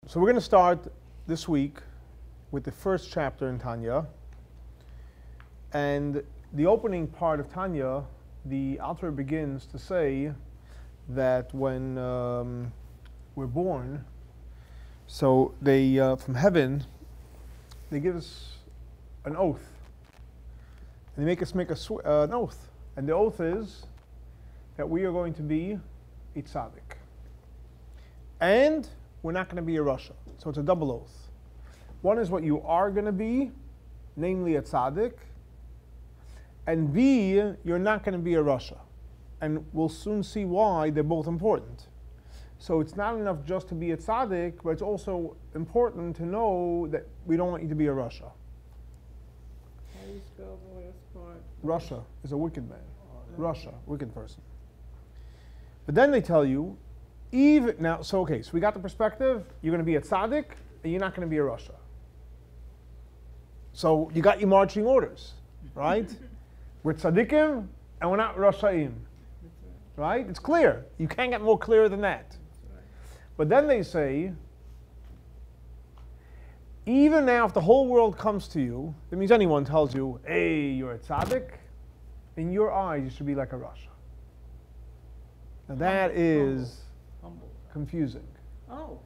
So we're going to start this week with the first chapter in Tanya. And the opening part of Tanya, the author begins to say that when we're born, so they, from heaven, they give us an oath. And they make us make an oath. And the oath is that we are going to be a tzaddik. And we're not going to be a rasha. So it's a double oath. One is what you are going to be, namely a tzaddik. And B, you're not going to be a rasha. And we'll soon see why they're both important. So it's not enough just to be a tzaddik, but it's also important to know that we don't want you to be a rasha. How do you spell the last part? Rasha is a wicked man. Rasha, wicked person. But then they tell you, even now, so we got the perspective, you're going to be a tzaddik, and you're not going to be a rasha. So you got your marching orders, right? We're tzaddikim, and we're not rashaim. Right? It's clear. You can't get more clear than that. But then they say, even now if the whole world comes to you, that means anyone tells you, hey, you're a tzaddik, in your eyes you should be like a rasha. Now that is confusing. Oh.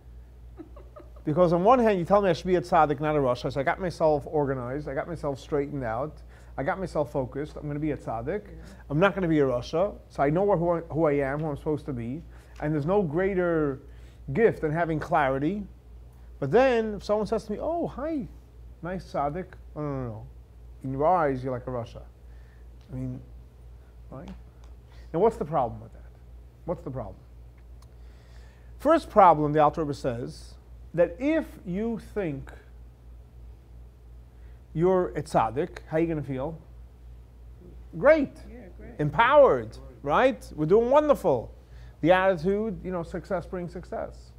Because on one hand you tell me I should be a tzaddik, not a rasha, so I got myself organized, I got myself straightened out, I got myself focused, I'm going to be a tzaddik, I'm not going to be a rasha, so I know who I am, who I'm supposed to be, and there's no greater gift than having clarity. But then if someone says to me, oh, hi, nice tzaddik, no. In your eyes you're like a rasha. I mean, right? Now what's the problem with that? What's the problem? First problem, the Alter Rebbe says, that if you think you're a tzaddik, how are you going to feel? Great. Yeah, great. Empowered, right? We're doing wonderful. The attitude, success brings success.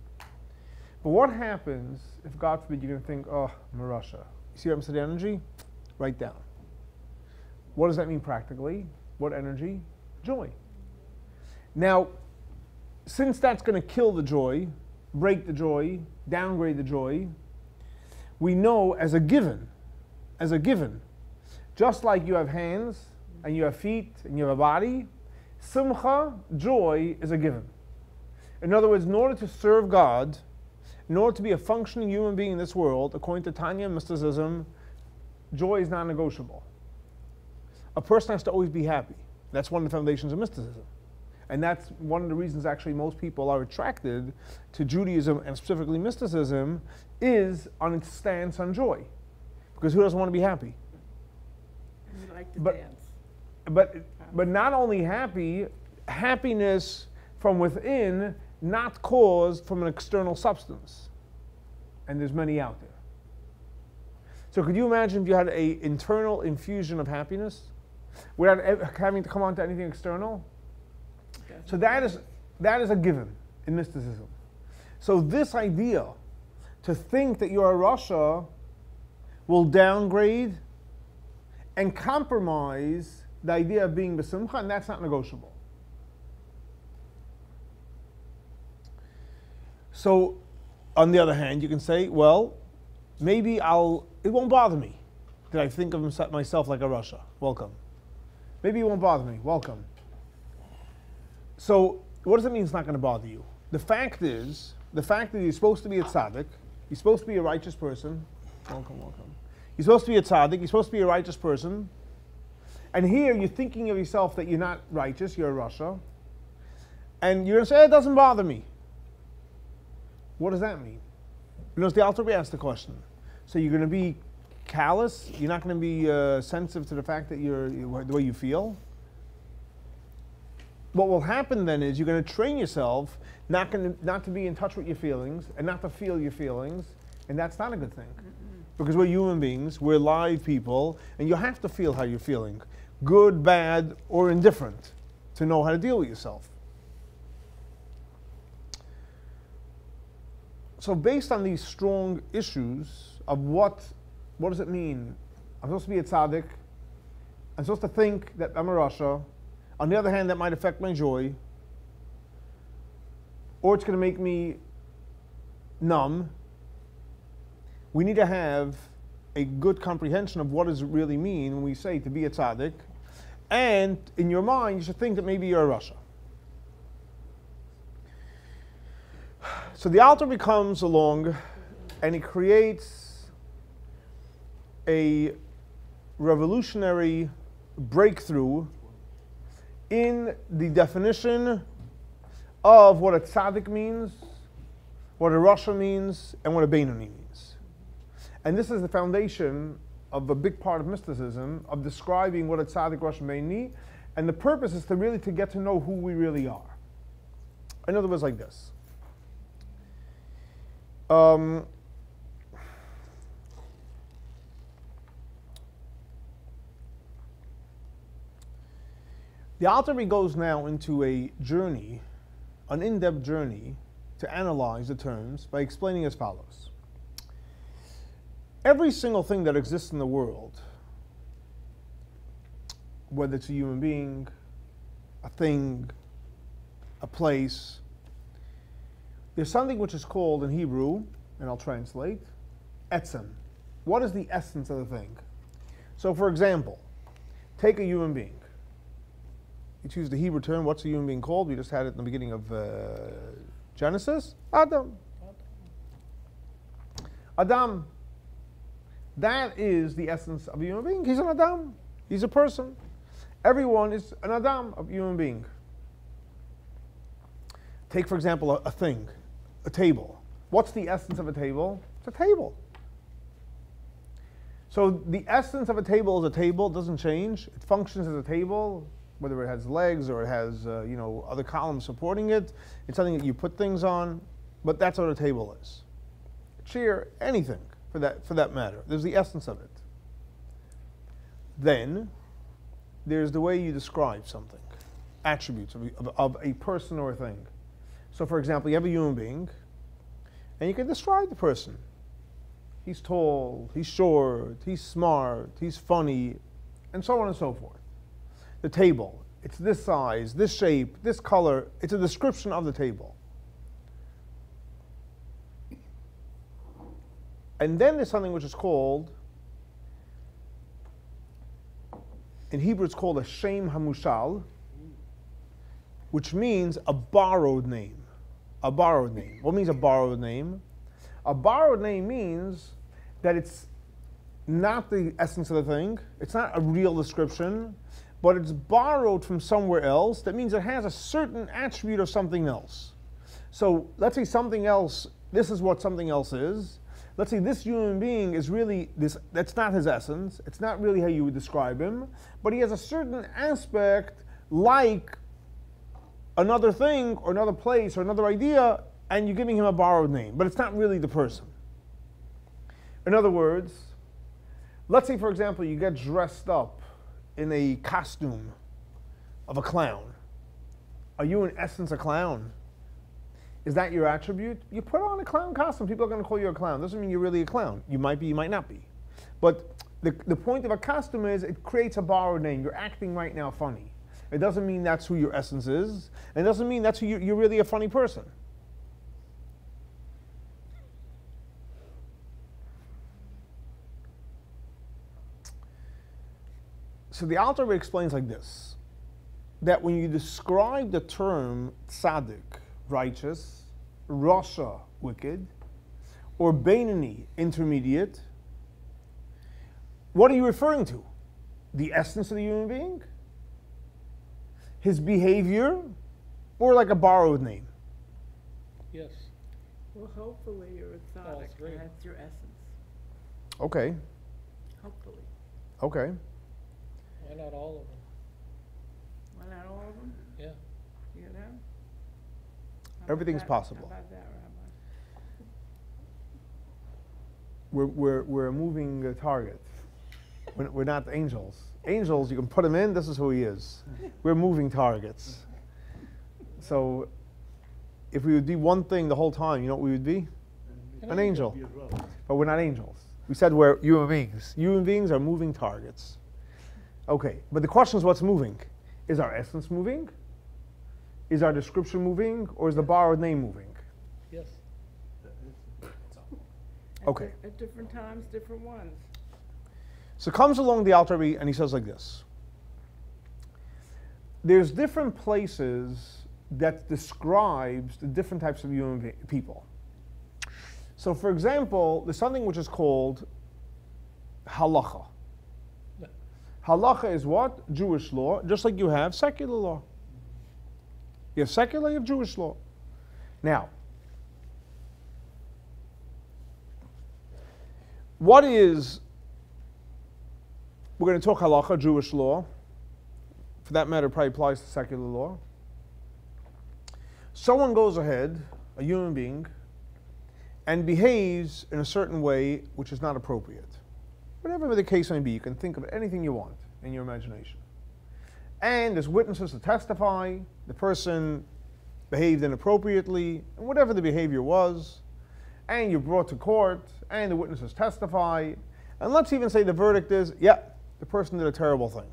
But what happens if, God forbid, you're going to think, oh, I'm a rasha? You see what I'm saying, energy? Write down. What does that mean practically? What energy? Joy. Now, since that's going to kill the joy, break the joy, downgrade the joy, we know as a given, just like you have hands, and you have feet, and you have a body, simcha, joy, is a given. In other words, in order to serve God, in order to be a functioning human being in this world, according to Tanya and mysticism, joy is non-negotiable. A person has to always be happy. That's one of the foundations of mysticism. And that's one of the reasons actually most people are attracted to Judaism and specifically mysticism is on its stance on joy. Because who doesn't want to be happy? You like to dance. But not only happy, happiness from within, not caused from an external substance. And there's many out there. So could you imagine if you had an internal infusion of happiness without having to come on to anything external? So that is a given in mysticism. So this idea, to think that you're a rasha, will downgrade and compromise the idea of being besimcha, and that's not negotiable. So, on the other hand, you can say, well, maybe it won't bother me that I think of myself like a rasha. Welcome. Maybe it won't bother me. Welcome. So, what does it mean it's not going to bother you? The fact is that you're supposed to be a tzaddik, you're supposed to be a righteous person. Welcome. You're supposed to be a tzaddik, you're supposed to be a righteous person. And here you're thinking of yourself that you're not righteous, you're a rasha. And you're going to say, it doesn't bother me. What does that mean? Because the Alter Rebbe asked the question. So you're going to be callous? You're not going to be sensitive to the fact that you're the way you feel? What will happen then is you're going to train yourself not to be in touch with your feelings and not to feel your feelings, and that's not a good thing. Because we're human beings, we're live people, and you have to feel how you're feeling, good, bad, or indifferent, to know how to deal with yourself. So based on these strong issues of what does it mean? I'm supposed to be a tzaddik, I'm supposed to think that I'm a rasha. On the other hand, that might affect my joy. Or it's going to make me numb, we need to have a good comprehension of what does it really mean when we say to be a tzaddik. And in your mind, you should think that maybe you're a Rasha. So the Alter comes along and he creates a revolutionary breakthrough in the definition of what a tzaddik means, what a Rasha means, and what a Beinoni means. And this is the foundation of a big part of mysticism, of describing what a tzaddik, Rasha, and Beinoni. And the purpose is to really to get to know who we really are. In other words, like this. The Alter Rebbe goes now into a journey, an in-depth journey, to analyze the terms by explaining as follows. Every single thing that exists in the world, whether it's a human being, a thing, a place, there's something which is called in Hebrew, and I'll translate, etzem. What is the essence of the thing? So for example, take a human being. You choose the Hebrew term, what's a human being called? We just had it in the beginning of Genesis. Adam. Adam. That is the essence of a human being. He's an Adam. He's a person. Everyone is an Adam, a human being. Take, for example, a thing, a table. What's the essence of a table? It's a table. So the essence of a table is a table. It doesn't change. It functions as a table, whether it has legs or it has other columns supporting it. It's something that you put things on, but that's what a table is. A chair, anything for that matter. There's the essence of it. Then there's the way you describe something, attributes of a person or a thing. So for example, you have a human being, and you can describe the person. He's tall, he's short, he's smart, he's funny, and so on and so forth. The table, it's this size, this shape, this color. It's a description of the table. And then there's something which is called, in Hebrew it's called a Shem Hamushal, which means a borrowed name. A borrowed name. What means a borrowed name? A borrowed name means that it's not the essence of the thing, it's not a real description, but it's borrowed from somewhere else. That means it has a certain attribute of something else. So let's say something else, this is what something else is. Let's say this human being is really this, that's not his essence, it's not really how you would describe him, but he has a certain aspect like another thing or another place or another idea, and you're giving him a borrowed name, but it's not really the person. In other words, let's say for example you get dressed up in a costume of a clown. Are you in essence a clown? Is that your attribute? You put on a clown costume, people are going to call you a clown. Doesn't mean you're really a clown. You might be, you might not be. But the point of a costume is it creates a borrowed name. You're acting right now funny. It doesn't mean that's who your essence is. And it doesn't mean that's who you're really a funny person. So the Alter Rebbe explains like this, that when you describe the term tzaddik, righteous, Rasha, wicked, or Beinoni, intermediate, what are you referring to? The essence of the human being? His behavior? Or like a borrowed name? Yes. Well, hopefully you're a tzaddik, three. and that's your essence. Okay, Hopefully. okay. Why not all of them? Why not all of them? Yeah. You know? How about Everything's that? possible. How about that, Rabbi? We're a moving target. We're not angels. Angels, you can put him in, this is who he is. We're moving targets. So if we would be one thing the whole time, you know what we would be? An angel. But we're not angels. We said we're human beings. Human beings are moving targets. Okay, but the question is what's moving? Is our essence moving? Is our description moving? Or is the borrowed name moving? Yes. Okay. At different times, different ones. So comes along the Alter Rebbe and he says like this. There's different places that describes the different types of human people. So for example, there's something which is called halacha. Halacha is what? Jewish law, just like you have secular law. You have secular, you have Jewish law. Now, what is, we're going to talk halacha, Jewish law. For that matter, it probably applies to secular law. Someone goes ahead, a human being, and behaves in a certain way which is not appropriate. Whatever the case may be, you can think of anything you want in your imagination. And there's witnesses to testify, the person behaved inappropriately, and whatever the behavior was, and you're brought to court, and the witnesses testify, and let's even say the verdict is, yeah, the person did a terrible thing.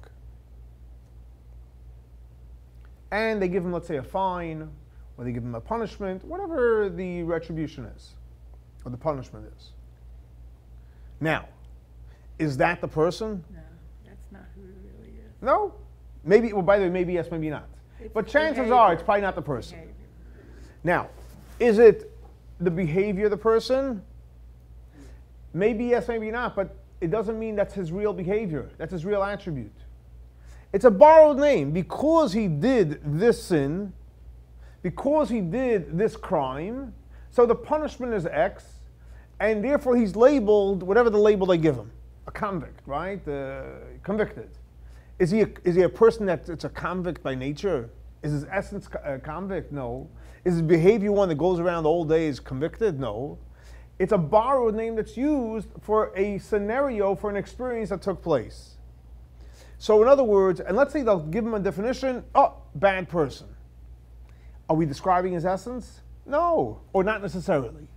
And they give him, let's say, a fine, or they give him a punishment, whatever the retribution is, or the punishment is. Now, is that the person? No, that's not who it really is. No? Maybe, well, by the way, maybe yes, maybe not. It's But the chances behavior. are it's probably not the person. Behavior. Now, is it the behavior of the person? Maybe yes, maybe not, but it doesn't mean that's his real behavior. That's his real attribute. It's a borrowed name. Because he did this sin, because he did this crime, so the punishment is X, and therefore he's labeled, whatever the label they give him, a convict, right? Convicted. Is he a person that's a convict by nature? Is his essence a convict? No. Is his behavior one that goes around all days convicted? No. It's a borrowed name that's used for a scenario, for an experience that took place. So in other words, and let's say they'll give him a definition, oh, bad person. Are we describing his essence? No, or not necessarily.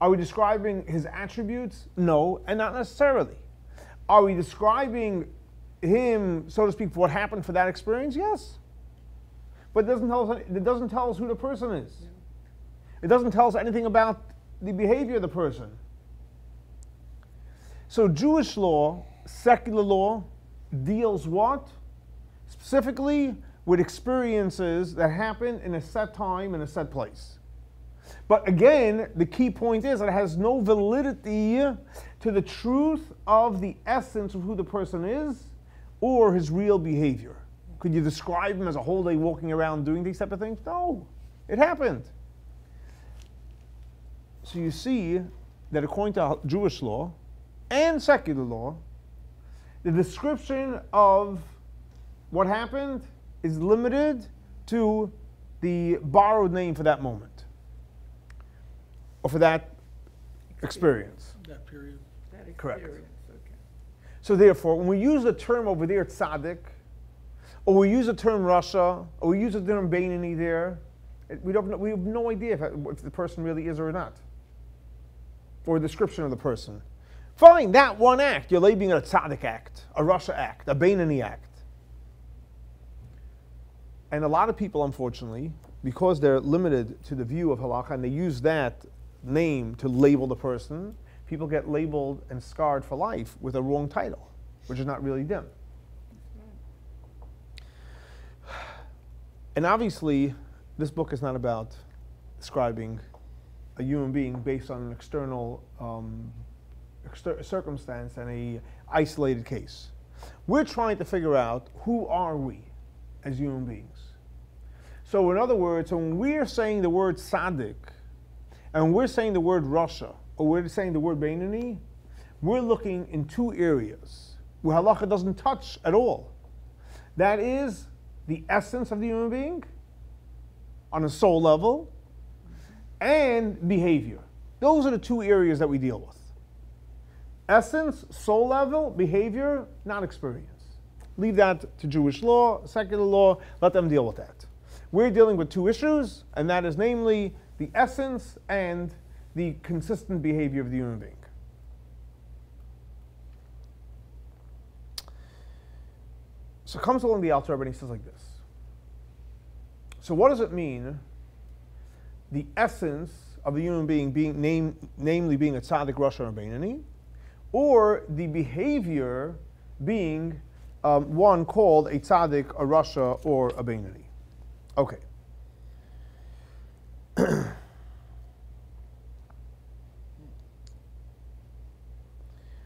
Are we describing his attributes? No, and not necessarily. Are we describing him, so to speak, for what happened for that experience? Yes. But it doesn't tell us who the person is. It doesn't tell us anything about the behavior of the person. So Jewish law, secular law, deals what? Specifically with experiences that happen in a set time and a set place. But again, the key point is that it has no validity to the truth of the essence of who the person is or his real behavior. Could you describe him as a whole day walking around doing these type of things? No, it happened. So you see that according to Jewish law and secular law, the description of what happened is limited to the borrowed name for that moment, or for that experience. That period. That experience. Correct. Okay. So therefore, when we use the term over there, tzaddik, or we use the term Rasha, or we use the term Beinani there, we have no idea if the person really is or not, or a description of the person. Fine, that one act, you're labeling it a tzaddik act, a Rasha act, a Beinani act. And a lot of people, unfortunately, because they're limited to the view of halakha and they use that name to label the person, people get labeled and scarred for life with a wrong title, which is not really them. And obviously, this book is not about describing a human being based on an external circumstance and a isolated case. We're trying to figure out who are we as human beings. So in other words, when we're saying the word tzaddik, and we're saying the word Rasha, or we're saying the word Beinani, we're looking in two areas where halakha doesn't touch at all. That is the essence of the human being on a soul level, and behavior. Those are the two areas that we deal with. Essence, soul level, behavior, not experience. Leave that to Jewish law, secular law, let them deal with that. We're dealing with two issues, and that is namely the essence and the consistent behavior of the human being. So comes along the Alter Rebbe and he says like this. So what does it mean, the essence of the human being namely being a tzaddik, rasha, or beinoni, or the behavior being one called a tzaddik, a rasha, or a beinoni. Okay.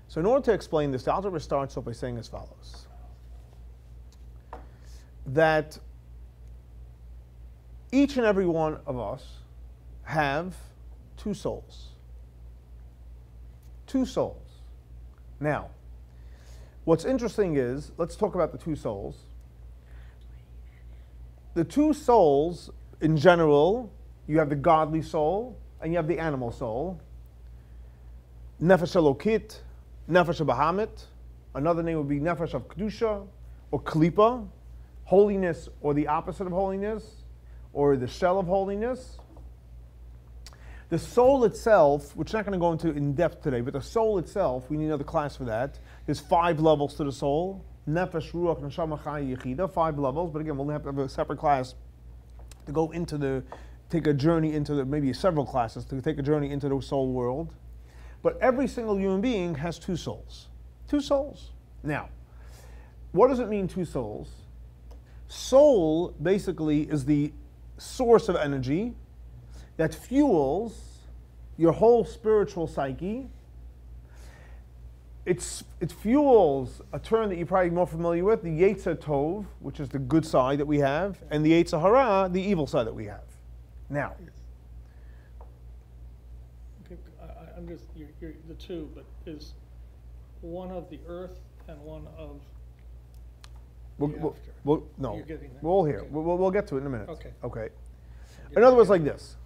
So in order to explain this, the Alter Rebbe starts off by saying as follows: that each and every one of us have two souls. Two souls. Now, what's interesting is, let's talk about the two souls. The two souls, in general, you have the godly soul and you have the animal soul. Nefesh Elokit, Nefesh Bahamit. Another name would be Nefesh of Kedusha or Klipa, holiness or the opposite of holiness, or the shell of holiness. The soul itself, which we're not going to go into in depth today, but the soul itself, we need another class for that. There's 5 levels to the soul. Nefesh, Ruach, Neshama, Chaya, Yechida, 5 levels. But again, we'll have to have a separate class to go into take a journey into maybe several classes to take a journey into the soul world. But every single human being has 2 souls. 2 souls. Now, what does it mean, 2 souls? Soul basically is the source of energy that fuels your whole spiritual psyche. It fuels a term that you're probably more familiar with, the Yetzer Tov, which is the good side that we have, and the Yetzer Hara, the evil side that we have. Now, Okay, I'm just, you're the two, but is one of the earth and one of the after? No, You're getting there. we're all here. Okay. We'll get to it in a minute. Okay. Okay. In other words, like this.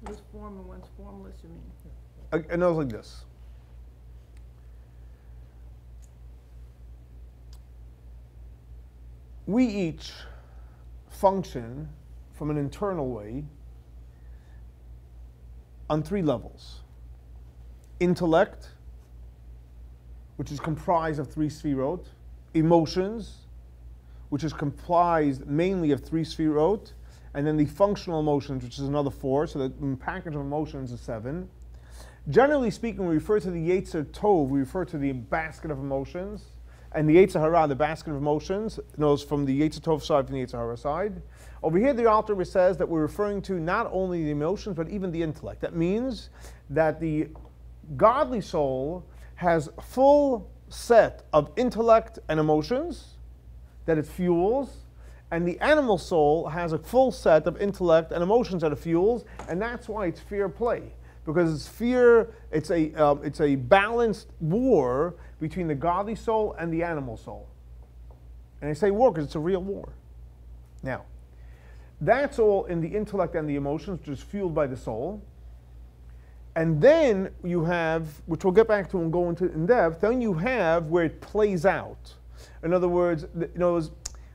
One's form and one's formless, you mean? In other words, like this. We each function from an internal way on 3 levels. Intellect, which is comprised of 3 sfirot. Emotions, which is comprised mainly of 3 sfirot. And then the functional emotions, which is another 4. So the package of emotions is 7. Generally speaking, we refer to the Yetzer Tov, we refer to the basket of emotions. And the Yetzer Hara, the basket of emotions, knows from the Yetzer Tov side, from the Yetzer Hara side. Over here, the Alter Rebbe says that we're referring to not only the emotions, but even the intellect. That means that the godly soul has a full set of intellect and emotions that it fuels, and the animal soul has a full set of intellect and emotions that it fuels, and that's why it's fair play. Because it's fear, it's a balanced war between the godly soul and the animal soul. And I say war because it's a real war. Now, that's all in the intellect and the emotions, which is fueled by the soul. And then you have, which we'll get back to and go into in depth, then you have where it plays out. In other words,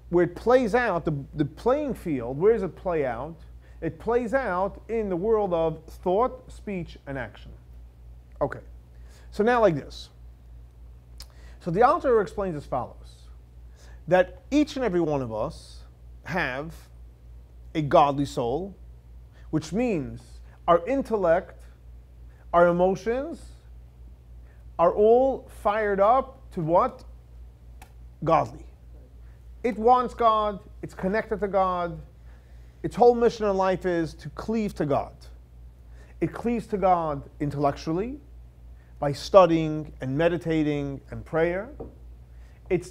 where it plays out, the playing field, where does it play out? It plays out in the world of thought, speech, and action. Okay, so now like this. So the Alter Rebbe explains as follows, that each and every one of us have a godly soul, which means our intellect, our emotions are all fired up to what? Godly. It wants God, it's connected to God. Its whole mission in life is to cleave to God. It cleaves to God intellectually by studying and meditating and prayer. It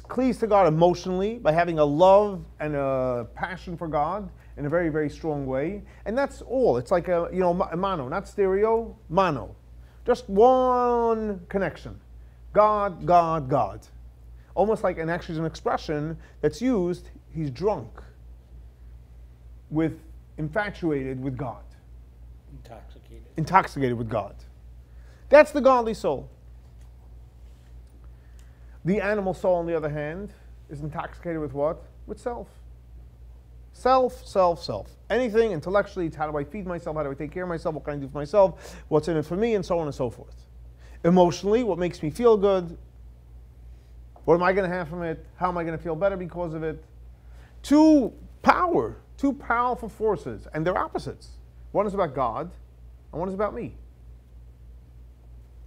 cleaves to God emotionally by having a love and a passion for God in a very, very strong way. And that's all. It's like a mono, not stereo, mono. Just one connection. God, God, God. Almost like, and actually is an expression that's used, he's drunk. Infatuated with God. Intoxicated with God. That's the godly soul. The animal soul, on the other hand, is intoxicated with what? With self. Self, self, self. Anything intellectually, it's how do I feed myself, how do I take care of myself, what can I do for myself, what's in it for me, and so on and so forth. Emotionally, what makes me feel good, what am I going to have from it, how am I going to feel better because of it. Two powerful forces, and they're opposites. One is about God, and one is about me.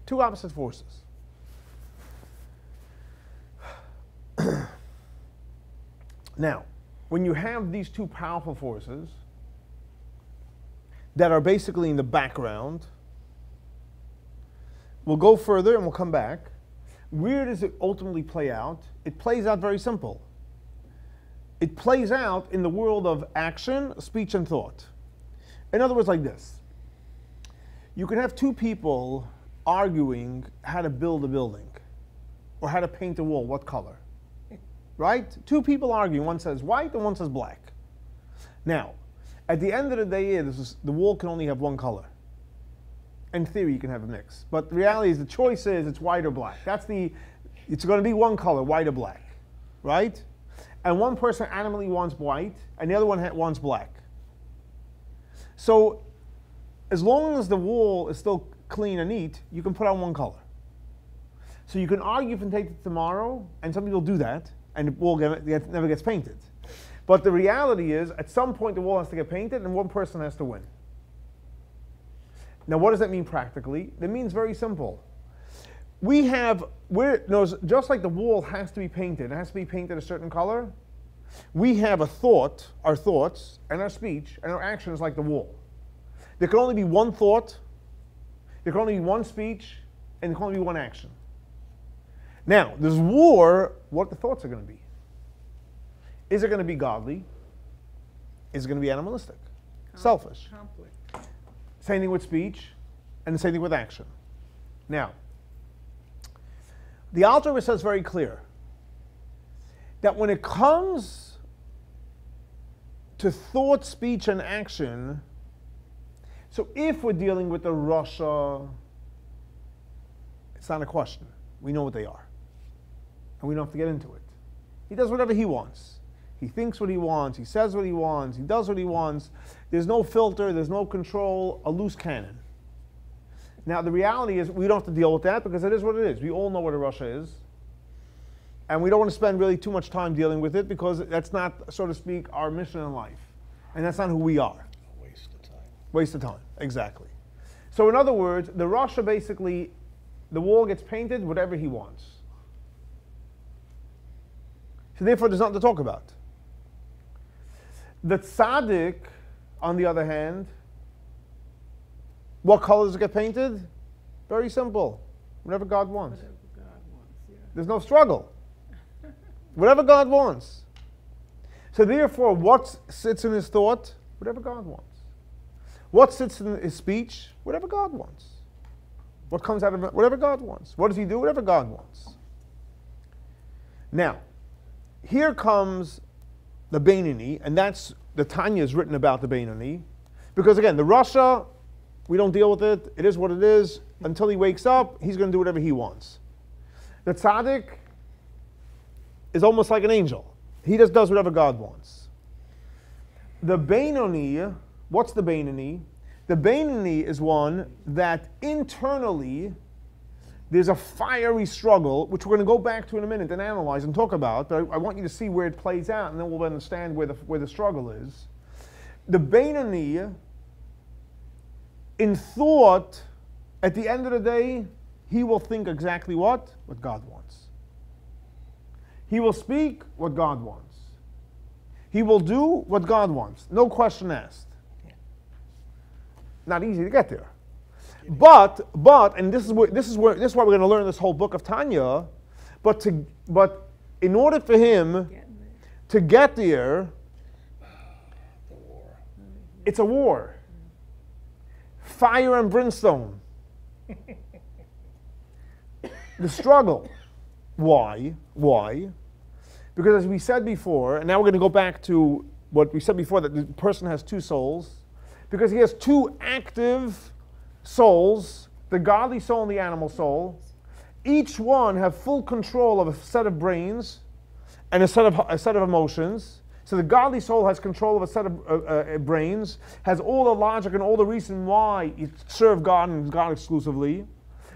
Two opposite forces. Now, when you have these two powerful forces that are basically in the background, we'll go further and we'll come back. Where does it ultimately play out? It plays out very simple. It plays out in the world of action, speech, and thought. In other words, like this. You can have two people arguing how to build a building or how to paint a wall, what color. Right? Two people arguing, one says white and one says black. Now, at the end of the day, the wall can only have one color. In theory, you can have a mix. But the reality is the choice is it's white or black. It's going to be one color, white or black. Right? And one person animally wants white, and the other one wants black. So, as long as the wall is still clean and neat, you can put on one color. So you can argue from take it tomorrow, and some people do that, and the wall never gets painted. But the reality is, at some point the wall has to get painted, and one person has to win. Now what does that mean practically? That means very simple. Just like the wall has to be painted, it has to be painted a certain color, we have a thought, our thoughts, and our speech, and our actions like the wall. There can only be one thought, there can only be one speech, and there can only be one action. Now, there's war, what the thoughts are going to be. Is it going to be godly? Is it going to be animalistic? Selfish? Conflict. Same thing with speech, and the same thing with action. Now, the Alter Rebbe says very clear that when it comes to thought, speech, and action, so if we're dealing with the Rasha, it's not a question. We know what they are. And we don't have to get into it. He does whatever he wants. He thinks what he wants. He says what he wants. He does what he wants. There's no filter. There's no control. A loose cannon. Now, the reality is we don't have to deal with that because it is what it is. We all know what a Rasha is. And we don't want to spend really too much time dealing with it because that's not, so to speak, our mission in life. And that's not who we are. Waste of time. Waste of time, exactly. So in other words, the Rasha basically, the wall gets painted whatever he wants. So therefore there's nothing to talk about. The tzaddik, on the other hand, what color does it get painted? Very simple. Whatever God wants. Whatever God wants, yeah. There's no struggle. Whatever God wants. So therefore, what sits in his thought? Whatever God wants. What sits in his speech? Whatever God wants. What comes out of it? Whatever God wants. What does he do? Whatever God wants. Now, here comes the Beinoni, and that's, the Tanya is written about the Beinoni. Because again, the Rasha, we don't deal with it. It is what it is. Until he wakes up, he's going to do whatever he wants. The tzaddik is almost like an angel. He just does whatever God wants. The Beinoni, what's the Beinoni? The Beinoni is one that internally there's a fiery struggle, which we're going to go back to in a minute and analyze and talk about, but I want you to see where it plays out, and then we'll understand where the struggle is. The Beinoni, in thought, at the end of the day, he will think exactly what? What God wants. He will speak what God wants. He will do what God wants. No question asked. Not easy to get there. But, and this is why we're going to learn this whole book of Tanya. But in order for him to get there, The war. it's a war. Fire and brimstone. The struggle. Why? Because as we said before, and now we're going to go back to what we said before, that the person has two souls. Because he has two active souls, the godly soul and the animal soul. Each one have full control of a set of brains and a set of emotions. So the godly soul has control of a set of brains, has all the logic and all the reason why you serve God and God exclusively.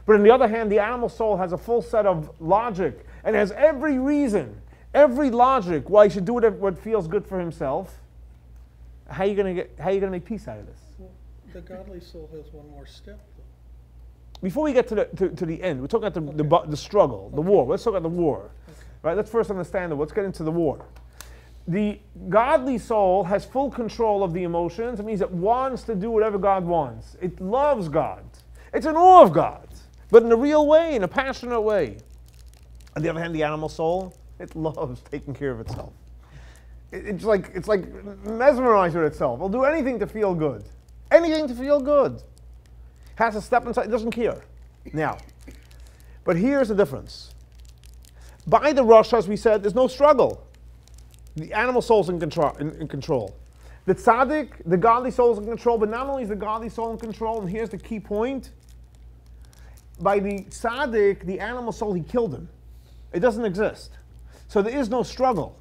But on the other hand, the animal soul has a full set of logic and has every reason, every logic why he should do what feels good for himself. How are you going to make peace out of this? The godly soul has one more step, though. Before we get to the end, we're talking about the struggle, the war. Let's talk about the war. Okay. Right? Let's first understand that. Let's get into the war. The godly soul has full control of the emotions. It means it wants to do whatever God wants. It loves God. It's in awe of God, but in a real way, in a passionate way. On the other hand, the animal soul, it loves taking care of itself. It's like mesmerized with itself. It'll do anything to feel good. Anything to feel good. Has to step inside, it doesn't care. Now, but here's the difference. By the Rosh, as we said, there's no struggle. The animal soul's in control. The tzaddik, the godly soul is in control, but not only is the godly soul in control, and here's the key point, by the tzaddik, the animal soul, he killed him. It doesn't exist. So there is no struggle.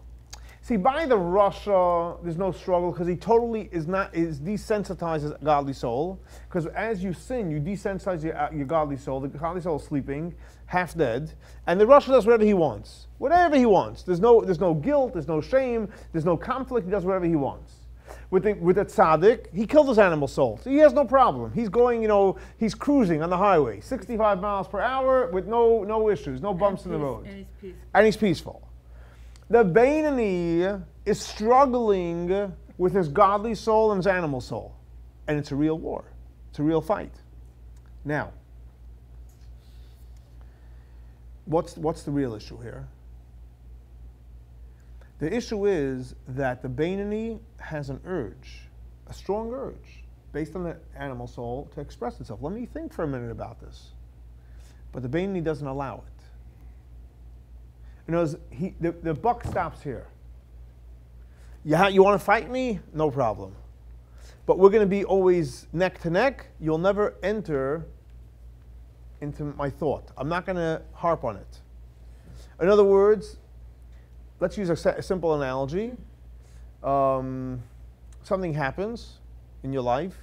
See, by the Rasha, there's no struggle because he totally is desensitizes godly soul. Because as you sin, you desensitize your godly soul. The godly soul is sleeping, half dead, and the Rasha does whatever he wants. Whatever he wants. There's no guilt, there's no shame, there's no conflict. He does whatever he wants. With the tzaddik, he killed his animal soul, so he has no problem. He's going, he's cruising on the highway, 65 miles per hour with no issues, no bumps in the road, and he's peaceful. The Beinoni is struggling with his godly soul and his animal soul. And it's a real war. It's a real fight. Now, what's the real issue here? The issue is that the Beinoni has an urge, a strong urge, based on the animal soul to express itself. Let me think for a minute about this. But the Beinoni doesn't allow it. The buck stops here. You want to fight me? No problem. But we're going to be always neck to neck. You'll never enter into my thought. I'm not going to harp on it. In other words, let's use a simple analogy. Something happens in your life.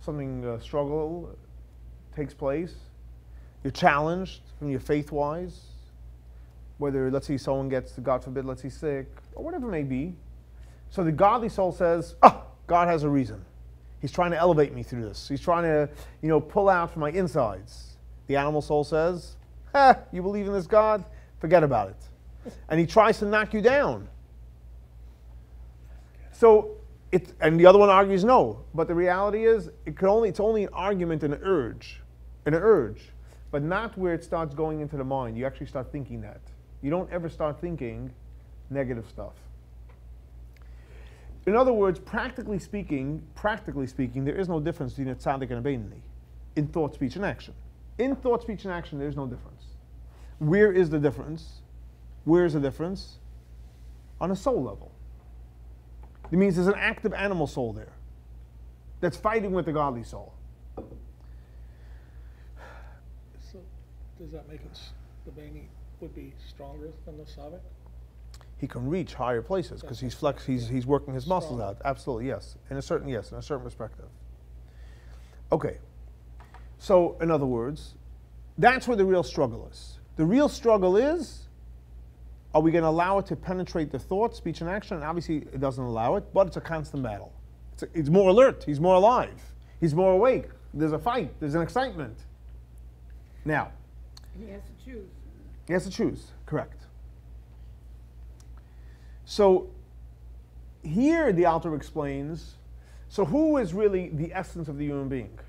Something struggle takes place. You're challenged from your faith-wise. Whether, let's say, someone gets, God forbid, let's say, sick, or whatever it may be. So the godly soul says, God has a reason. He's trying to elevate me through this. He's trying to, pull out from my insides. The animal soul says, you believe in this God? Forget about it. And he tries to knock you down. So, and the other one argues no. But the reality is, it's only an argument and an urge. But not where it starts going into the mind. You actually start thinking that. You don't ever start thinking negative stuff. In other words, practically speaking, there is no difference between a tzaddik and a beinoni in thought, speech, and action. In thought, speech, and action, there is no difference. Where is the difference? Where is the difference? On a soul level. It means there's an active animal soul there that's fighting with the godly soul. So, does that make it the Beinoni would be stronger than the tzaddik? He can reach higher places because he's working his muscles out. Absolutely, yes. In a certain perspective. Okay. So, in other words, that's where the real struggle is. The real struggle is, are we going to allow it to penetrate the thought, speech, and action? And obviously, it doesn't allow it, but it's a constant battle. It's more alert. He's more alive. He's more awake. There's a fight. There's an excitement. Now. He has to choose. He has to choose, correct. So here the author explains, so who is really the essence of the human being?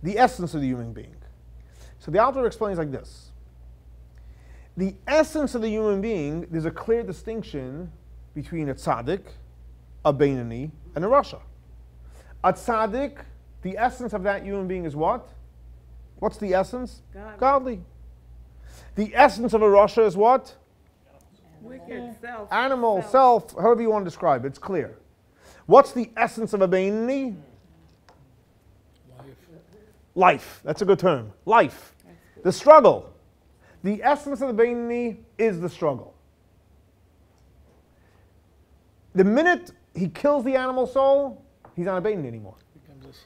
The essence of the human being. So the author explains like this. The essence of the human being, there's a clear distinction between a tzaddik, a beinoni, and a rasha. A tzaddik, the essence of that human being is what? What's the essence? Godly. The essence of a rasha is what? Wicked, self. Animal, self, however you want to describe it, it's clear. What's the essence of a beinoni? Life. That's a good term. Life. The struggle. The essence of the beinoni is the struggle. The minute he kills the animal soul, he's not a beinoni anymore.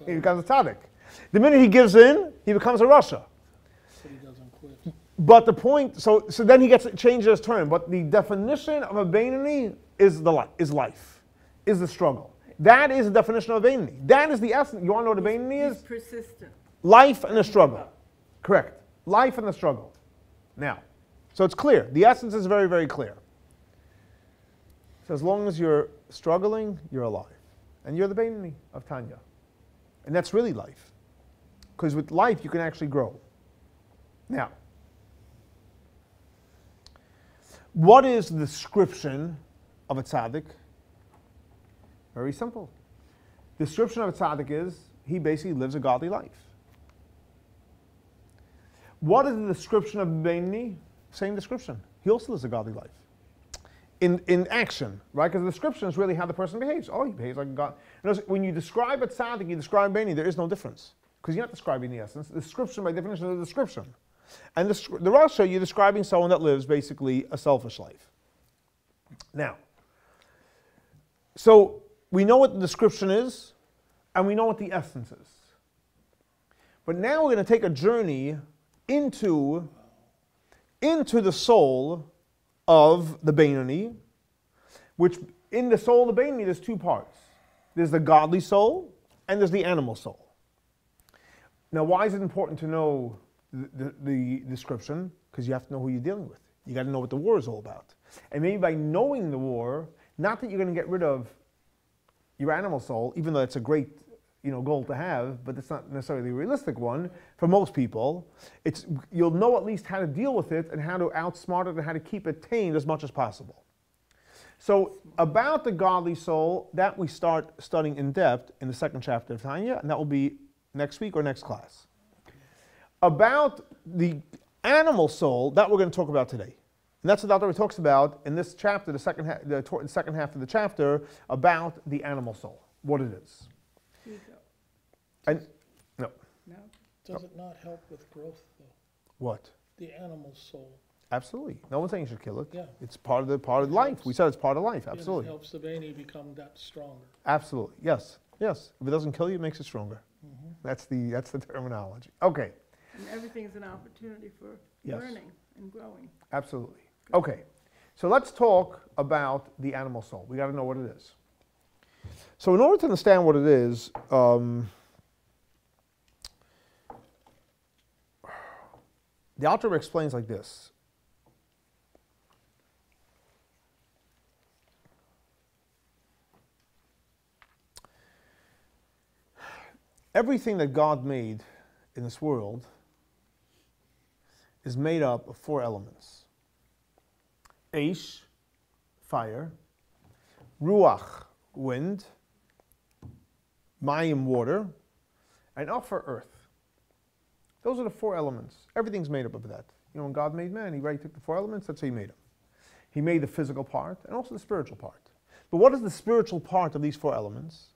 He becomes a tzaddik. The minute he gives in, he becomes a rasha. But he doesn't quit. But the point, so then he changes his term. But the definition of a beinoni is life, is the struggle. That is the definition of Beinoni. That is the essence. You want to know what a Beinoni He's is? persistent. Life and a struggle. Correct. Life and a struggle. Now, so it's clear. The essence is very, very clear. So as long as you're struggling, you're alive. And you're the Beinoni of Tanya. And that's really life. Because with life, you can actually grow. Now, what is the description of a tzaddik? Very simple. The description of a tzaddik is he basically lives a godly life. What is the description of Beinoni? Same description. He also lives a godly life. In action, right? Because the description is really how the person behaves. Oh, he behaves like a god. When you describe a tzaddik, you describe Beinoni, there is no difference. Because you're not describing the essence. The description, by definition, is a description. And the Rasha, you're describing someone that lives basically a selfish life. Now, so we know what the description is, and we know what the essence is. But now we're going to take a journey into the soul of the Beinoni, which in the soul of the Beinoni, there's two parts. There's the godly soul, and there's the animal soul. Now, why is it important to know the description? Because you have to know who you're dealing with. You got to know what the war is all about. And maybe by knowing the war, not that you're going to get rid of your animal soul, even though it's a great goal to have, but it's not necessarily a realistic one for most people. You'll know at least how to deal with it and how to outsmart it and how to keep it tamed as much as possible. So about the godly soul, that we start studying in depth in the second chapter of Tanya, and that will be next week or next class. About the animal soul, that we're going to talk about today. And that's what the author talks about in this chapter, the second half of the chapter, about the animal soul, what it is. Ego. And no. No? Does it not help with growth, though? What? The animal soul. Absolutely. No one's saying you should kill it. Yeah. It's part of life. We said it's part of life. And Absolutely. it helps the Beinoni become that stronger. Absolutely. Yes. Yes. If it doesn't kill you, it makes it stronger. Mm-hmm. That's the terminology. Okay. And everything's an opportunity for Yes. learning and growing. Absolutely. Okay. So let's talk about the animal soul. We got to know what it is. So in order to understand what it is, the author explains like this. Everything that God made in this world is made up of four elements. Eish, fire, ruach, wind, mayim, water, and Aphar, earth. Those are the four elements. Everything's made up of that. When God made man, he took the four elements, that's how he made them. He made the physical part and also the spiritual part. But what is the spiritual part of these four elements?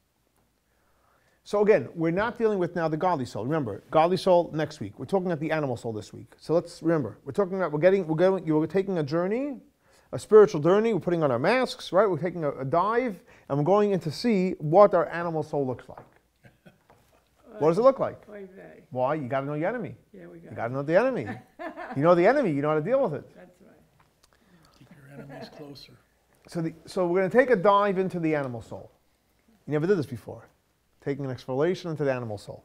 So again, we're not dealing with now the godly soul. Remember, godly soul next week. We're talking about the animal soul this week. So let's remember, we're taking a journey, a spiritual journey. We're putting on our masks, right? We're taking a dive, and we're going in to see what our animal soul looks like. What does it look like? Oy vey. Why? You got to know your enemy. Yeah, we got You got to know the enemy. You know the enemy. You know how to deal with it. That's right. Keep your enemies closer. So we're going to take a dive into the animal soul. You never did this before. Taking an exploration into the animal soul.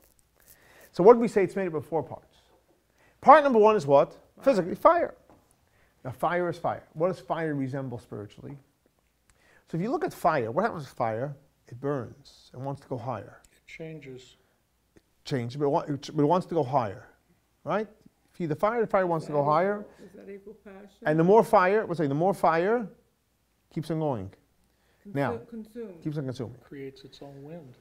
So what did we say? It's made up of four parts. Part number one is what? Physically, fire. Now fire is fire. What does fire resemble spiritually? So if you look at fire, what happens with fire? It burns and wants to go higher. It changes. But it wants to go higher, right? If the fire wants to go higher. Is that equal passion? And the more fire, the more fire keeps on going. Consume. Keeps on consuming. Creates its own wind.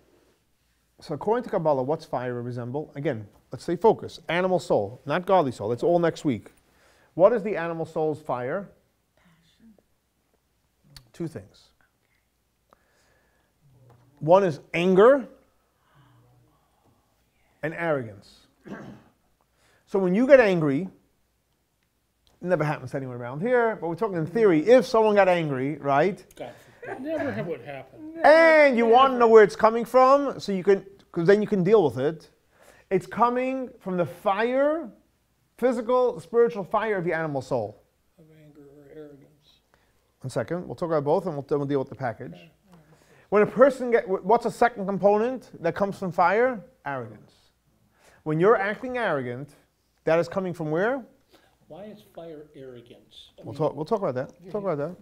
So according to Kabbalah, what's fire resemble? Again, let's stay focused. Animal soul, not godly soul. That's all next week. What is the animal soul's fire? Passion. Two things. One is anger and arrogance. So when you get angry, it never happens to anyone around here, but we're talking in theory, if someone got angry, right? God forbid. Never would happen. And you want to know where it's coming from, so you can, because then you can deal with it. It's coming from the fire, physical, spiritual fire of the animal soul. Of anger or arrogance. 1 second, we'll talk about both and we'll deal with the package. When a person what's a second component that comes from fire? Arrogance. When you're acting arrogant, that is coming from where? Why is fire arrogance? We'll talk about that. We'll talk about that.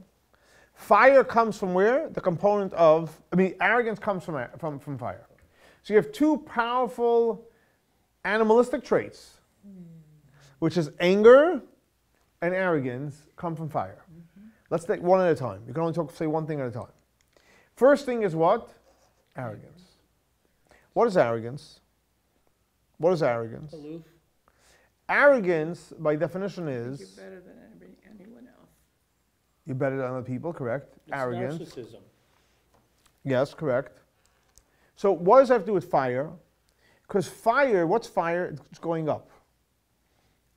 Fire comes from where? The component of, arrogance comes from fire. So you have two powerful animalistic traits, which is anger and arrogance come from fire. Let's take one at a time. You can only say one thing at a time. First thing is what? Arrogance. What is arrogance? What is arrogance? Aloof. Arrogance, by definition, You're is better than anyone else. you're better than other people, correct? It's Arrogance. narcissism. Yes, correct. So what does that have to do with fire? Because fire, what's fire? It's going up.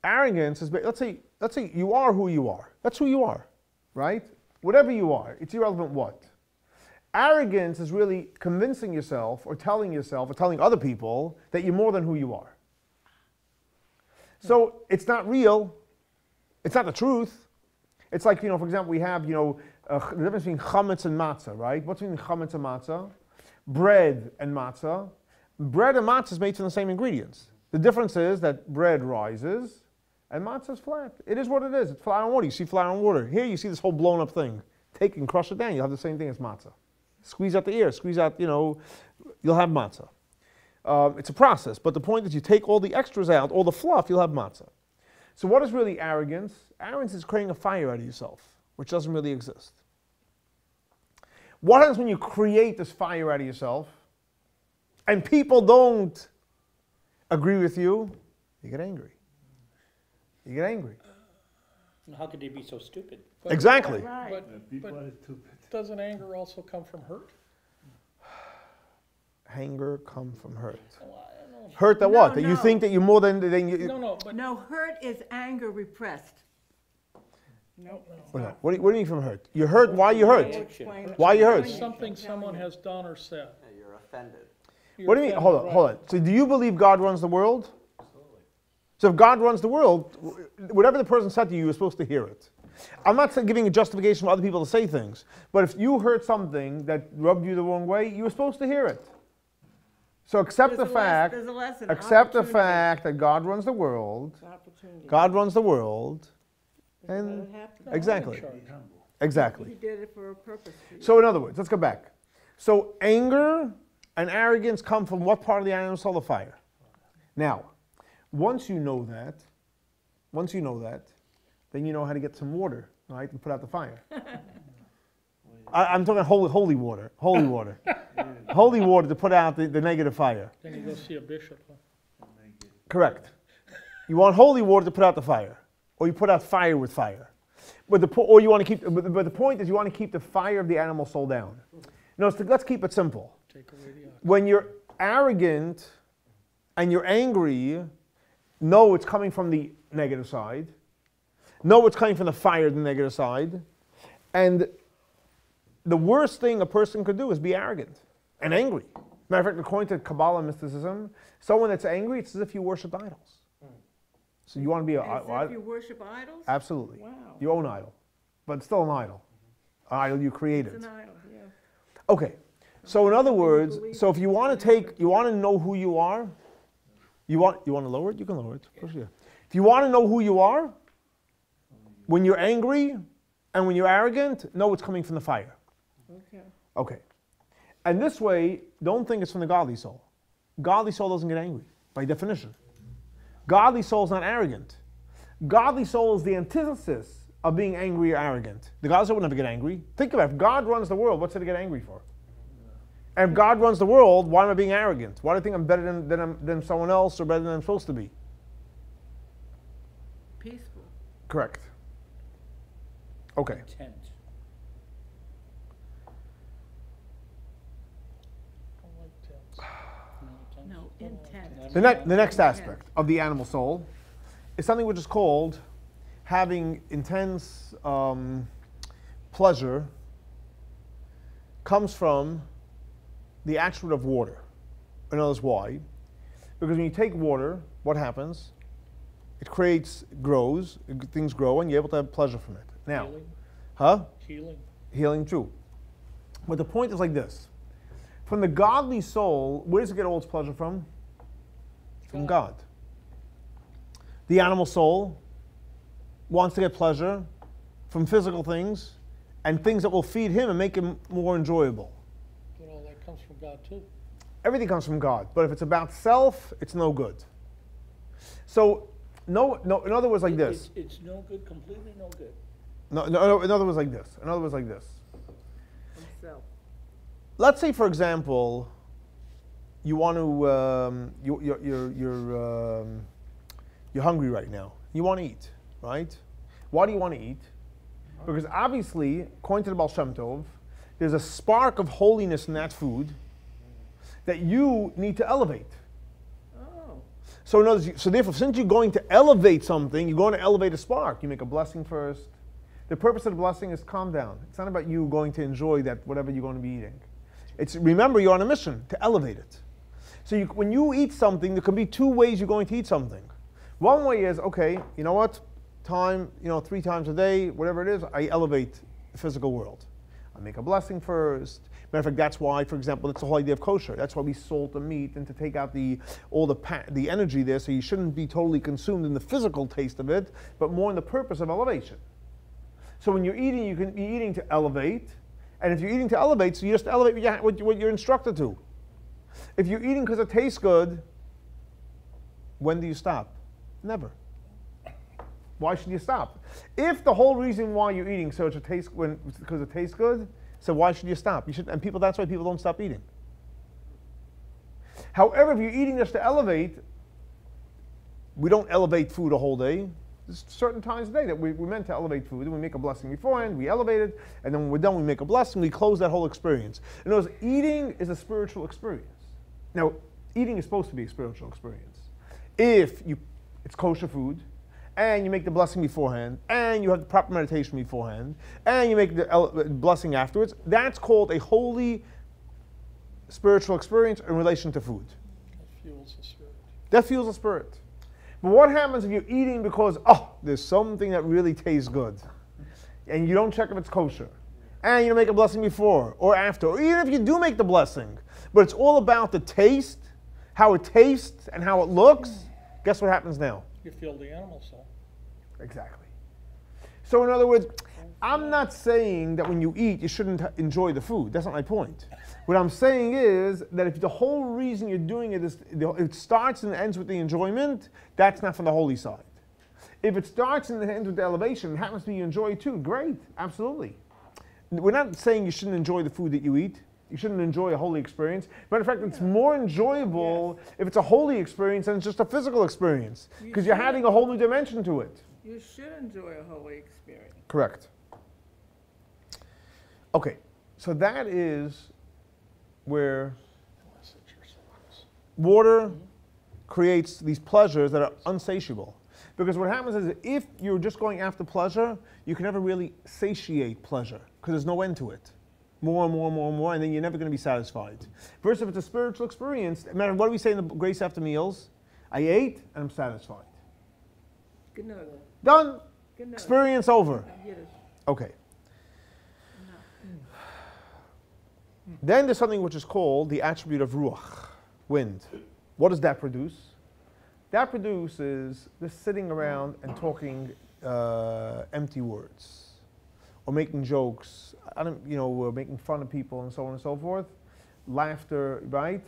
Arrogance is, let's say you are who you are. That's who you are, right? Whatever you are, it's irrelevant what. Arrogance is really convincing yourself or telling other people that you're more than who you are. So it's not real. It's not the truth. It's like, for example, we have, the difference between chametz and matzah, right? What's between chametz and matzah? Bread and matzah. Bread and matzah is made from the same ingredients. The difference is that bread rises and matzah is flat. It is what it is. It's flour and water. You see flour and water. Here you see this whole blown up thing. Take and crush it down. You'll have the same thing as matzah. Squeeze out the air. Squeeze out, you'll have matzah. It's a process, but the point is you take all the extras out, all the fluff, you'll have matzah. So what is really arrogance? Arrogance is creating a fire out of yourself, which doesn't really exist. What happens when you create this fire out of yourself and people don't agree with you? You get angry. You get angry. How could they be so stupid? Exactly. Right. But doesn't anger also come from hurt? Anger come from hurt. Well, I don't know. Hurt that No, what? That you no. think that you're more than you. No, but No, hurt is anger repressed. no. What do you mean from hurt? You're hurt. Why you hurt? Explain it. Why you hurt? Something someone has done or said. You're offended. What do you mean? Hold on. So do you believe God runs the world? So if God runs the world, whatever the person said to you, you're supposed to hear it. I'm not giving a justification for other people to say things, but if you heard something that rubbed you the wrong way, you were supposed to hear it. So accept There's the a les- fact. there's a lesson, Accept the opportunity. fact that God runs the world. It's opportunity. God runs the world, Let and it happen. exactly, He exactly. did it for a purpose. For you. So in other words, let's go back. So anger and arrogance come from what part of the animal soul? The fire. Now, once you know that, then you know how to get some water, right, and put out the fire. I'm talking holy water, holy water. Holy water to put out the negative fire. Then you go see a bishop. Huh? Correct. You want holy water to put out the fire, or you put out fire with fire. But the point is you want to keep the fire of the animal soul down. No, so let's keep it simple. Take away the oxygen. When you're arrogant and you're angry, know it's coming from the negative side. Know it's coming from the fire, the negative side. And the worst thing a person could do is be arrogant and angry. Matter of fact, according to Kabbalah mysticism, someone that's angry, it's as if you worship idols. So you want to be As if you worship idols? absolutely. Wow. Your own idol. But it's still an idol. An idol you created. It's an idol, yeah. Okay. So in other words, believe so if you want to know who you are, you want to lower it? You can lower it. Of course, yeah. If you want to know who you are, when you're angry and when you're arrogant, know it's coming from the fire. Okay. Okay. And this way, don't think it's from the godly soul. Godly soul doesn't get angry, by definition. Godly soul is not arrogant. Godly soul is the antithesis of being angry or arrogant. The godly soul would never get angry. Think about it. If God runs the world, what's it to get angry for? And if God runs the world, why am I being arrogant? Why do I think I'm better than someone else or better than I'm supposed to be? Peaceful. Correct. Okay. Intent. I like tents. No, intent. The next aspect of the animal soul is something which is called having intense pleasure comes from the attribute of water. In other words, why? Because when you take water, what happens? It grows, things grow, and you're able to have pleasure from it. Now, Healing. huh? Healing. Healing too. But the point is like this. From the godly soul, where does it get all its pleasure from? From God. The animal soul wants to get pleasure from physical things and things that will feed him and make him more enjoyable. But all that comes from God too. Everything comes from God, but if it's about self, it's no good. So, no. In other words, like this. It's no good, completely no good. No. In other words, like this. Himself. Let's say, for example, you want to you're hungry right now. You want to eat, right? Why do you want to eat? Because obviously, according to the Baal Shem Tov, there's a spark of holiness in that food that you need to elevate. Oh. So, in other words, so therefore, since you're going to elevate something, you're going to elevate a spark. You make a blessing first. The purpose of the blessing is calm down. It's not about you going to enjoy that whatever you're going to be eating. It's, remember, you're on a mission to elevate it. So when you eat something, there can be two ways you're going to eat something. One way is, okay, you know what? 3 times a day, whatever it is, I elevate the physical world. I make a blessing first. Matter of fact, that's why, for example, it's the whole idea of kosher. That's why we salt the meat and to take out the energy there, so you shouldn't be totally consumed in the physical taste of it, but more in the purpose of elevation. So when you're eating, you can be eating to elevate, and if you're eating to elevate, so you just elevate what you're instructed to. If you're eating because it tastes good, when do you stop? Never. Why should you stop? If the whole reason why you're eating because it tastes good, so why should you stop? You should, and people, that's why people don't stop eating. However, if you're eating just to elevate, we don't elevate food a whole day. There's certain times a day that we're meant to elevate food, and we make a blessing beforehand, we elevate it, and then when we're done, we make a blessing, we close that whole experience. In other words, eating is a spiritual experience. Now, eating is supposed to be a spiritual experience. If it's kosher food, and you make the blessing beforehand, and you have the proper meditation beforehand, and you make the blessing afterwards, that's called a holy spiritual experience in relation to food. That fuels the spirit. That fuels the spirit. But what happens if you're eating because, there's something that really tastes good, and you don't check if it's kosher, and you don't make a blessing before or after, or even if you do make the blessing, but it's all about the taste, how it tastes, and how it looks, guess what happens now? You feel the animal soul. Exactly. So in other words, I'm not saying that when you eat, you shouldn't enjoy the food. That's not my point. What I'm saying is that if the whole reason you're doing it is it starts and ends with the enjoyment, that's not from the holy side. If it starts and ends with the elevation, it happens to be you enjoy it too, great, absolutely. We're not saying you shouldn't enjoy the food that you eat. You shouldn't enjoy a holy experience. Matter of fact, it's more enjoyable if it's a holy experience than it's just a physical experience, because you're adding a whole new dimension to it. You should enjoy a holy experience. Correct. Okay, so that is where water creates these pleasures that are unsatiable. Because what happens is if you're just going after pleasure, you can never really satiate pleasure, because there's no end to it. More and more and more and more, and then you're never going to be satisfied. Versus if it's a spiritual experience, no matter what do we say in the grace after meals? I ate and I'm satisfied. Good night. Done. Good night. Experience over. Get it. Okay. Then there's something which is called the attribute of ruach, wind. What does that produce? That produces just sitting around and talking empty words, or making jokes, making fun of people and so on and so forth. Laughter, right?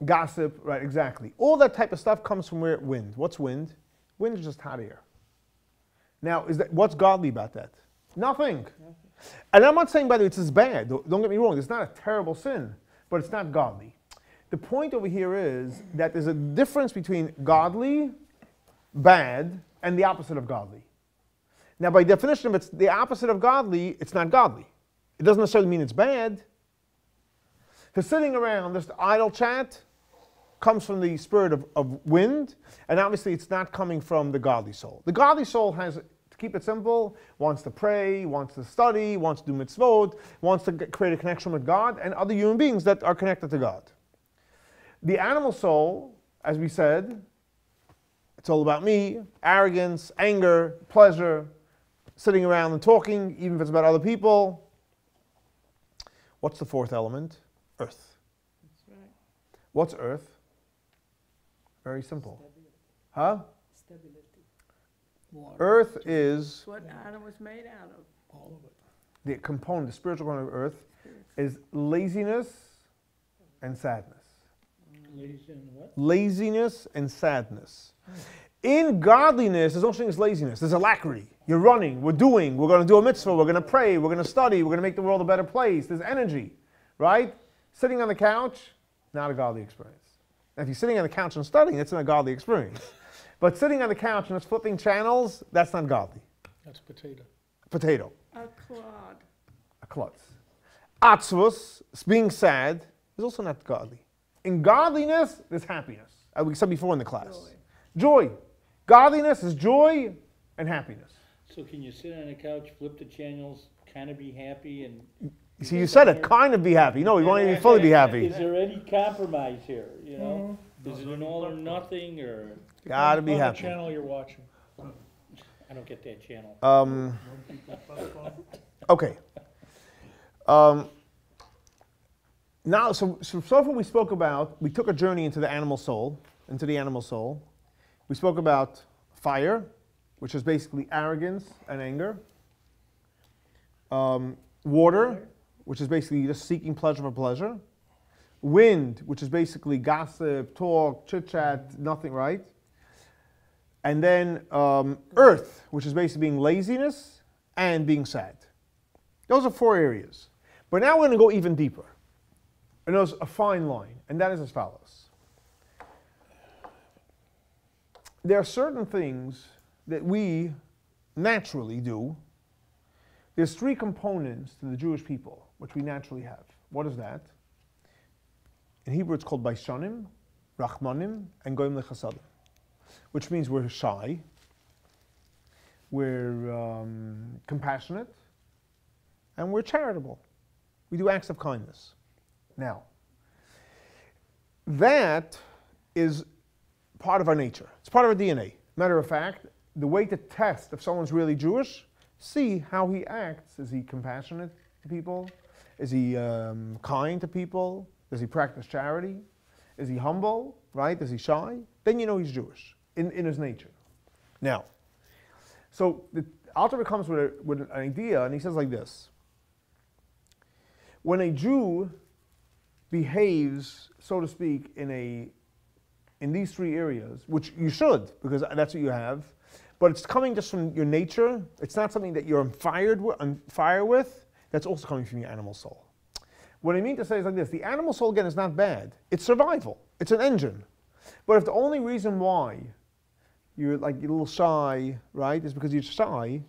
Gossip, right, exactly. All that type of stuff comes from where? Wind. What's wind? Wind is just hot air. Now, what's godly about that? Nothing. And I'm not saying, by the way, it's as bad. Don't get me wrong. It's not a terrible sin, but it's not godly. The point over here is that there's a difference between godly, bad, and the opposite of godly. Now, by definition, if it's the opposite of godly, it's not godly. It doesn't necessarily mean it's bad. The sitting around, just idle chat, comes from the spirit of wind, and obviously it's not coming from the godly soul. The godly soul has, to keep it simple, wants to pray, wants to study, wants to do mitzvot, wants to create a connection with God and other human beings that are connected to God. The animal soul, as we said, it's all about me, arrogance, anger, pleasure, sitting around and talking, even if it's about other people. What's the fourth element? Earth. That's right. What's earth? Very simple. Huh? Stability. Water. Earth is That's what Adam was made out of. All of it. the component, the spiritual component of earth is laziness and sadness. Ladies and what? Laziness and sadness. In godliness, there's no such thing as laziness. There's alacrity. You're running, we're doing, we're going to do a mitzvah, we're going to pray, we're going to study, we're going to make the world a better place. There's energy, right? Sitting on the couch, not a godly experience. Now, if you're sitting on the couch and studying, it's not a godly experience. But sitting on the couch and just flipping channels, that's not godly. That's potato. Potato. A clod. A klutz. Atzvus, being sad, is also not godly. In godliness, there's happiness. As we said before in the class. Joy. Godliness is joy and happiness. So can you sit on the couch, flip the channels, kind of be happy and... You see, you said it, kind of be happy. No, you won't even fully be happy. Is there any compromise here, you know? Is it an all or nothing, or... Gotta be On happy. the channel you're watching. I don't get that channel. Okay. Now, so far we spoke about, we took a journey into the animal soul, We spoke about fire, which is basically arrogance and anger. Water, which is basically just seeking pleasure for pleasure. Wind, which is basically gossip, talk, chit-chat, nothing, right? And then earth, which is basically being laziness and being sad. Those are 4 areas. But now we're going to go even deeper. And there's a fine line, and that is as follows. There are certain things that we naturally do. There's 3 components to the Jewish people, which we naturally have. What is that? In Hebrew it's called Baishanim, Rachmanim, and Goyim Lechasadim, which means we're shy, we're compassionate, and we're charitable. We do acts of kindness. Now, that is part of our nature. It's part of our DNA. Matter of fact, the way to test if someone's really Jewish, see how he acts. Is he compassionate to people? Is he kind to people? Does he practice charity? Is he humble? Right? Is he shy? Then you know he's Jewish in his nature. Now, so the Alter Rebbe comes with an idea, and he says like this. When a Jew behaves, so to speak, in these 3 areas, which you should, because that's what you have, but it's coming just from your nature. It's not something that you're on fire with. That's also coming from your animal soul. What I mean to say is like this. The animal soul, again, is not bad. It's survival. It's an engine. But if the only reason why you're like a little shy, right, is because you're shy,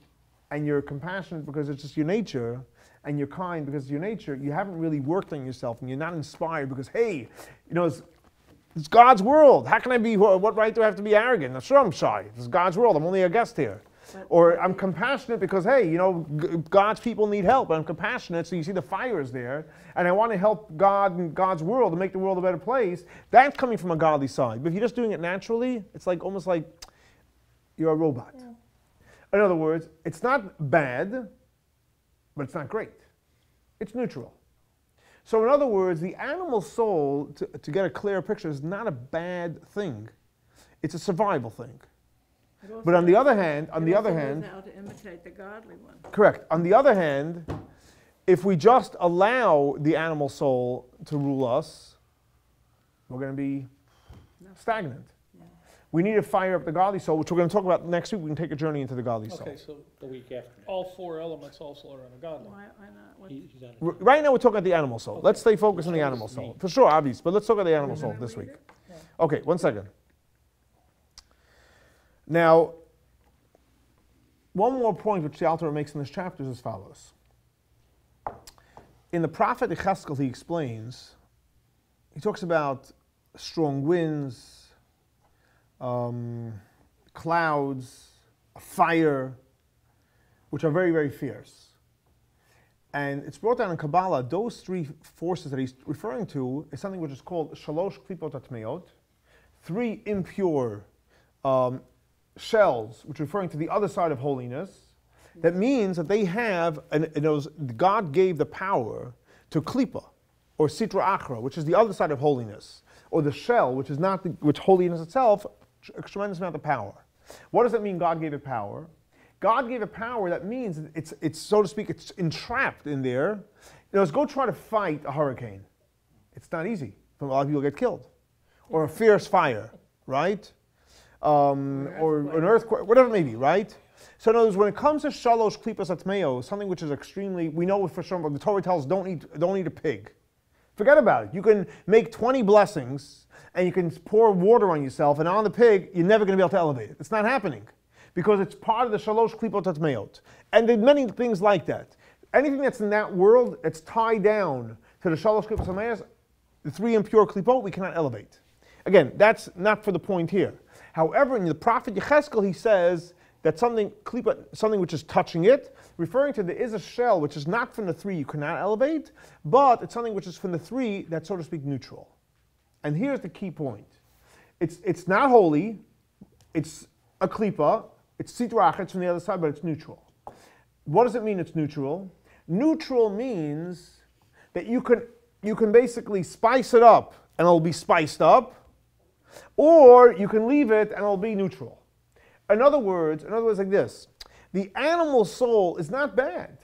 and you're compassionate because it's just your nature, and you're kind because it's your nature, you haven't really worked on yourself, and you're not inspired because, hey, you know, it's God's world. How can I be, what right do I have to be arrogant? Sure, I'm shy. It's God's world. I'm only a guest here. Or I'm compassionate because, hey, you know, God's people need help. I'm compassionate, so you see the fire is there, and I want to help God and God's world to make the world a better place. That's coming from a godly side. But if you're just doing it naturally, it's like almost like you're a robot. Yeah. In other words, it's not bad, but it's not great. It's neutral. So in other words, the animal soul, to get a clear picture, is not a bad thing. It's a survival thing. But on the other hand, how to imitate the godly one. Correct. On the other hand, if we just allow the animal soul to rule us, we're going to be stagnant. Yeah. We need to fire up the godly soul, which we're going to talk about next week. We can take a journey into the godly soul. Okay, so the week after. All 4 elements also are in the godly. Why not? Right now we're talking about the animal soul. Okay. Let's stay focused on the animal soul. For sure, obvious, but let's talk about the animal soul this week. Yeah. Okay, 1 second. Now, one more point which the Alter Rebbe makes in this chapter is as follows. In the prophet Yecheskel, he explains, he talks about strong winds, clouds, fire, which are very, very fierce. And it's brought down in Kabbalah, those 3 forces that he's referring to is something which is called Shalosh Klipot HaTmeot, 3 impure shells, which are referring to the other side of holiness. That means that they have, God gave the power to klipa, or sitra achra, which is the other side of holiness, or the shell, which is not which holiness itself, a tremendous amount of power. What does that mean? God gave it power. God gave it power. That means it's so to speak, it's entrapped in there. Let's go try to fight a hurricane. It's not easy. A lot of people get killed, or a fierce fire, right? Or an earthquake, whatever it may be, right? So in other words, when it comes to shalosh klipas atmeo, something which is extremely, we know for sure, but the Torah tells don't eat a pig. Forget about it. You can make 20 blessings, and you can pour water on yourself, and on the pig, you're never going to be able to elevate it. It's not happening, because it's part of the shalosh klipot atmeot. And there are many things like that. Anything that's in that world, it's tied down to the shalosh klipot atmeot, the three impure klipot, we cannot elevate. Again, that's not for the point here. However, in the prophet Yecheskel, he says that something which is touching it, referring to there is a shell which is not from the three you cannot elevate, but it's something which is from the three that's, so to speak, neutral. And here's the key point. It's not holy, it's a klipa, it's sitrach, it's from the other side, but it's neutral. What does it mean it's neutral? Neutral means that you can basically spice it up and it'll be spiced up, or you can leave it and it'll be neutral. In other words like this, the animal soul is not bad.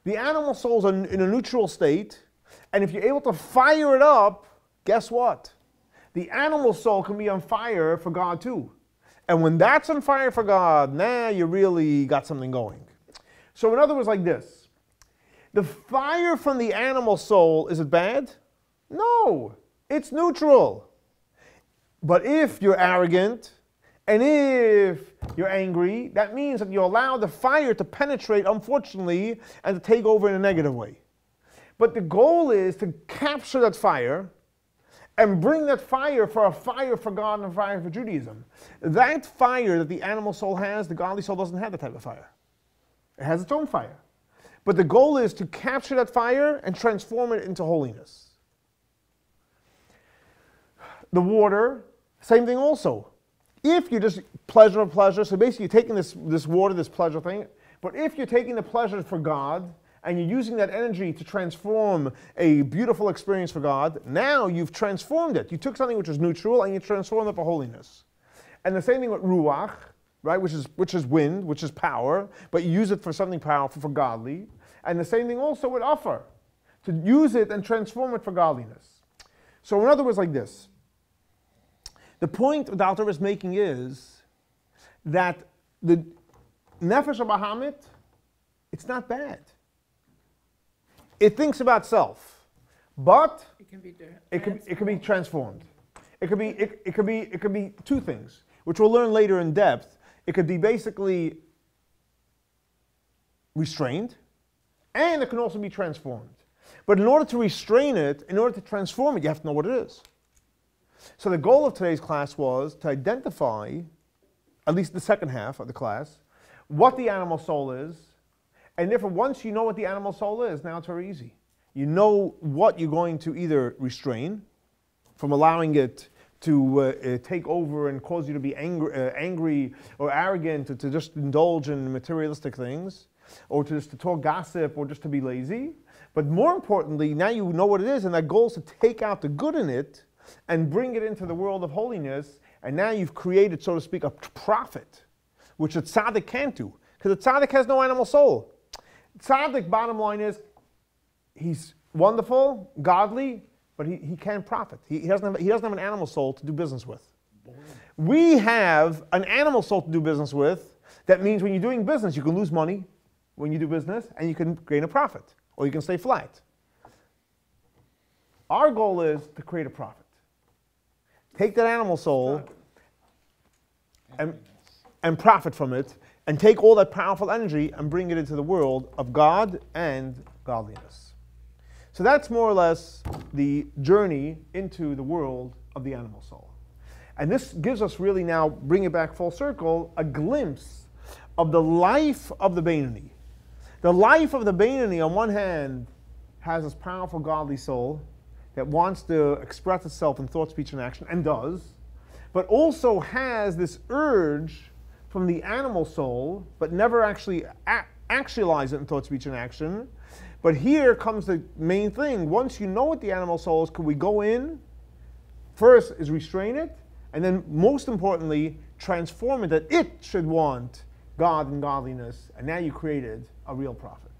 The animal soul is in a neutral state, and if you're able to fire it up, guess what? The animal soul can be on fire for God too. And when that's on fire for God, now you really got something going. So in other words, like this, the fire from the animal soul, is it bad? No, it's neutral. But if you're arrogant, and if you're angry, that means that you allow the fire to penetrate, unfortunately, and to take over in a negative way. But the goal is to capture that fire and bring that fire for a fire for God and a fire for Judaism. That fire that the animal soul has, the godly soul doesn't have that type of fire. It has its own fire. But the goal is to capture that fire and transform it into holiness. The water, same thing also. If you're just pleasure, so basically you're taking this water, this pleasure thing, but if you're taking the pleasure for God, and you're using that energy to transform a beautiful experience for God, now you've transformed it. You took something which was neutral and you transformed it for holiness. And the same thing with ruach, right, which is wind, which is power, but you use it for something powerful, for godly. And the same thing also with offer, to use it and transform it for godliness. So in other words, like this, the point the Alter is making is that the nefesh habahamit, it's not bad. It thinks about self, but it can be transformed. It could be two things, which we'll learn later in depth. It could be basically restrained, and it can also be transformed. But in order to restrain it, in order to transform it, you have to know what it is. So the goal of today's class was to identify, at least the second half of the class, what the animal soul is. And therefore, once you know what the animal soul is, now it's very easy. You know what you're going to either restrain from allowing it to take over and cause you to be angry or arrogant, or to just indulge in materialistic things, or to just to talk gossip, or just to be lazy. But more importantly, now you know what it is, and that goal is to take out the good in it and bring it into the world of holiness. And now you've created, so to speak, a prophet, which a tzaddik can't do, because a tzaddik has no animal soul. Tzaddik, bottom line is, he's wonderful, godly, but he can't profit. He doesn't have an animal soul to do business with. We have an animal soul to do business with. That means when you're doing business, you can lose money when you do business, and you can gain a profit, or you can stay flat. Our goal is to create a profit. Take that animal soul and profit from it, and take all that powerful energy and bring it into the world of God and godliness. So that's more or less the journey into the world of the animal soul. And this gives us really now, bring it back full circle, a glimpse of the life of the Beinoni. The life of the Beinoni, on one hand, has this powerful godly soul that wants to express itself in thought, speech, and action, and does, but also has this urge from the animal soul, but never actually actualize it in thought, speech, and action, But here comes the main thing. Once you know what the animal soul is, can we go in? First is restrain it, and then most importantly, transform it that it should want God and godliness, and now you created a real prophet.